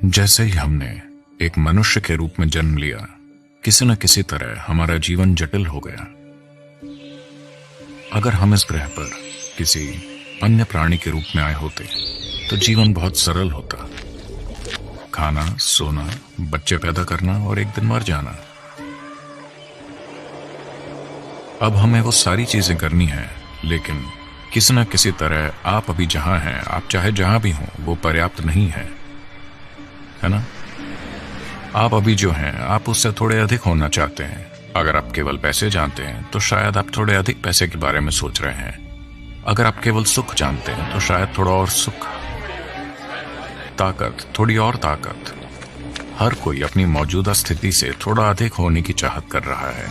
जैसे ही हमने एक मनुष्य के रूप में जन्म लिया, किसी न किसी तरह हमारा जीवन जटिल हो गया। अगर हम इस ग्रह पर किसी अन्य प्राणी के रूप में आए होते तो जीवन बहुत सरल होता। खाना, सोना, बच्चे पैदा करना और एक दिन मर जाना। अब हमें वो सारी चीजें करनी है, लेकिन किसी न किसी तरह आप अभी जहां हैं, आप चाहे जहां भी हों, वो पर्याप्त नहीं है ना? आप अभी जो हैं, आप उससे थोड़े अधिक होना चाहते हैं। अगर आप केवल पैसे जानते हैं तो शायद आप थोड़े अधिक पैसे के बारे में सोच रहे हैं। अगर आप केवल सुख जानते हैं तो शायद थोड़ा और सुख, ताकत, थोड़ी और ताकत। हर कोई अपनी मौजूदा स्थिति से थोड़ा अधिक होने की चाहत कर रहा है।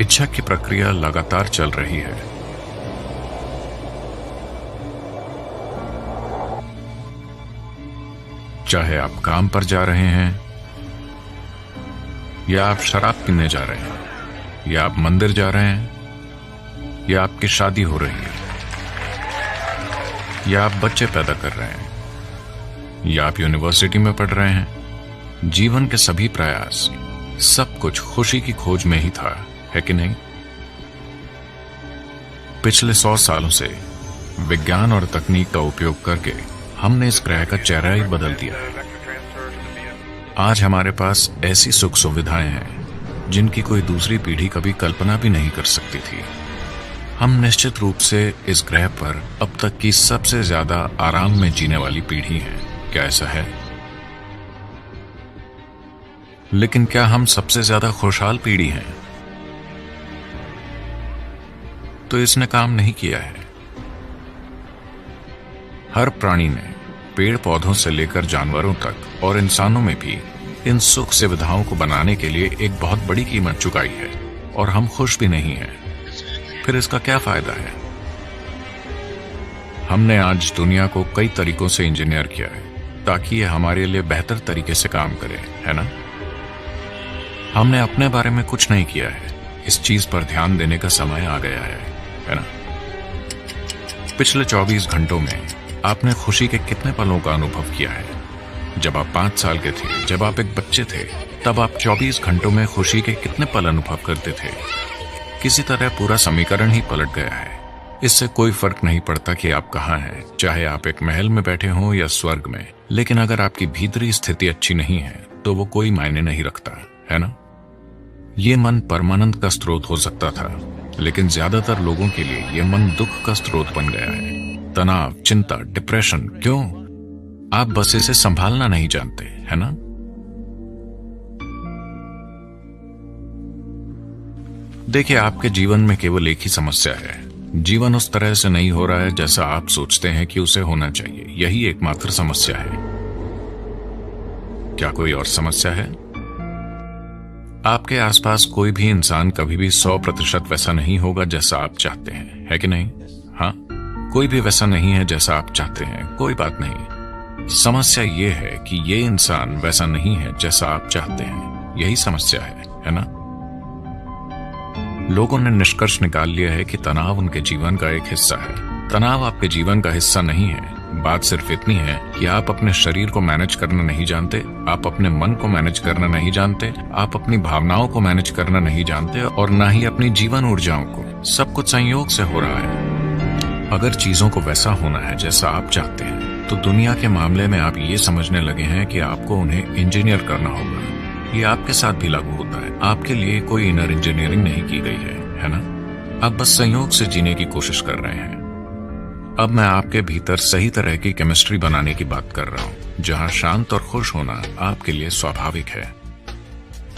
इच्छा की प्रक्रिया लगातार चल रही है। चाहे आप काम पर जा रहे हैं, या आप शराब पीने जा रहे हैं, या आप मंदिर जा रहे हैं, या आपकी शादी हो रही है, या आप बच्चे पैदा कर रहे हैं, या आप यूनिवर्सिटी में पढ़ रहे हैं, जीवन के सभी प्रयास, सब कुछ खुशी की खोज में ही था, है कि नहीं? पिछले 100 सालों से विज्ञान और तकनीक का उपयोग करके हमने इस ग्रह का चेहरा ही बदल दिया है। आज हमारे पास ऐसी सुख सुविधाएं हैं जिनकी कोई दूसरी पीढ़ी कभी कल्पना भी नहीं कर सकती थी। हम निश्चित रूप से इस ग्रह पर अब तक की सबसे ज्यादा आराम में जीने वाली पीढ़ी हैं। क्या ऐसा है? लेकिन क्या हम सबसे ज्यादा खुशहाल पीढ़ी हैं? तो इसने काम नहीं किया है। हर प्राणी ने, पेड़ पौधों से लेकर जानवरों तक और इंसानों में भी, इन सुख सुविधाओं को बनाने के लिए एक बहुत बड़ी कीमत चुकाई है, और हम खुश भी नहीं हैं। फिर इसका क्या फायदा है? हमने आज दुनिया को कई तरीकों से इंजीनियर किया है ताकि ये हमारे लिए बेहतर तरीके से काम करे, है ना? हमने अपने बारे में कुछ नहीं किया है। इस चीज पर ध्यान देने का समय आ गया है ना? पिछले 24 घंटों में आपने खुशी के कितने पलों का अनुभव किया है? जब आप 5 साल के थे, जब आप एक बच्चे थे, तब आप 24 घंटों में खुशी के कितने पल अनुभव करते थे? किसी तरह पूरा समीकरण ही पलट गया है। इससे कोई फर्क नहीं पड़ता कि आप कहाँ हैं, चाहे आप एक महल में बैठे हों या स्वर्ग में। लेकिन अगर आपकी भीतरी स्थिति अच्छी नहीं है तो वो कोई मायने नहीं रखता, है ना? ये मन परमानंद का स्रोत हो सकता था, लेकिन ज्यादातर लोगों के लिए यह मन दुख का स्रोत बन गया है। तनाव, चिंता, डिप्रेशन। क्यों? आप बस इसे संभालना नहीं जानते, है ना? देखिए, आपके जीवन में केवल एक ही समस्या है। जीवन उस तरह से नहीं हो रहा है जैसा आप सोचते हैं कि उसे होना चाहिए। यही एकमात्र समस्या है। क्या कोई और समस्या है? आपके आसपास कोई भी इंसान कभी भी 100% वैसा नहीं होगा जैसा आप चाहते हैं, है कि नहीं? हाँ, कोई भी वैसा नहीं है जैसा आप चाहते हैं। कोई बात नहीं। समस्या ये है कि ये इंसान वैसा नहीं है जैसा आप चाहते हैं। यही समस्या है ना? लोगों ने निष्कर्ष निकाल लिया है कि तनाव उनके जीवन का एक हिस्सा है। तनाव आपके जीवन का हिस्सा नहीं है। बात सिर्फ इतनी है कि आप अपने शरीर को मैनेज करना नहीं जानते, आप अपने मन को मैनेज करना नहीं जानते, आप अपनी भावनाओं को मैनेज करना नहीं जानते, और ना ही अपनी जीवन ऊर्जाओं को। सब कुछ संयोग से हो रहा है। अगर चीजों को वैसा होना है जैसा आप चाहते हैं, तो दुनिया के मामले में आप ये समझने लगे हैं कि आपको उन्हें इंजीनियर करना होगा। ये आपके साथ भी लागू होता है। आपके लिए कोई इनर इंजीनियरिंग नहीं की गई है ना? आप बस संयोग से जीने की कोशिश कर रहे हैं। अब मैं आपके भीतर सही तरह की केमिस्ट्री बनाने की बात कर रहा हूँ, जहाँ शांत और खुश होना आपके लिए स्वाभाविक है।